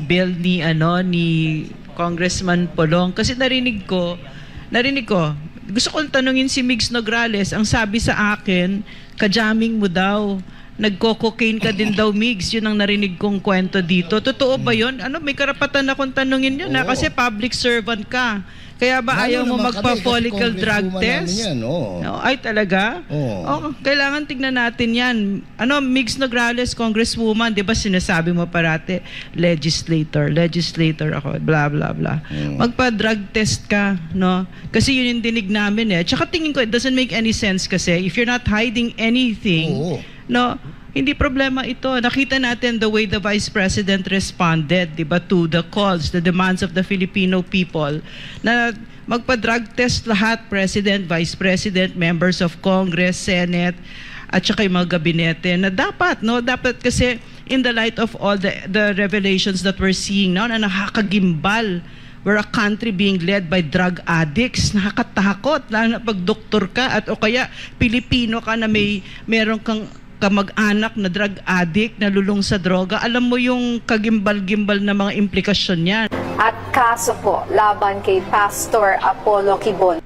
bill ni Congressman Polong kasi narinig ko gusto kong tanungin si Migs Nograles. Ang sabi sa akin, ka-jamming mo daw, nagko-cocaine ka din daw, Migs. Yun ang narinig kong kwento dito. Totoo ba yun? May karapatan akong tanungin yun kasi public servant ka. Kaya ba ayaw mo magpa-follicle drug test? No, ay talaga? Kailangan tignan natin yan. Migs Nograles, Congresswoman, di ba sinasabi mo parate, legislator ako, blah, blah, blah. Magpa-drug test ka, no? Kasi yun yung dinig namin eh. Tsaka tingin ko, it doesn't make any sense kasi if you're not hiding anything, no, hindi problema ito. Nakita natin the way the Vice President responded, di ba, to the calls, the demands of the Filipino people na magpa-drug test lahat, President, Vice President, members of Congress, Senate, at saka yung mga gabinete na dapat, no? Dapat kasi in the light of all the revelations that we're seeing now na nakakagimbal. We're a country being led by drug addicts. Nakakatakot, lalo na pag doktor ka at o kaya Pilipino ka na meron kang kamag-anak na drug addict, nalulung sa droga. Alam mo yung kagimbal-gimbal na mga implikasyon niyan. At kaso po laban kay Pastor Apollo Quibon.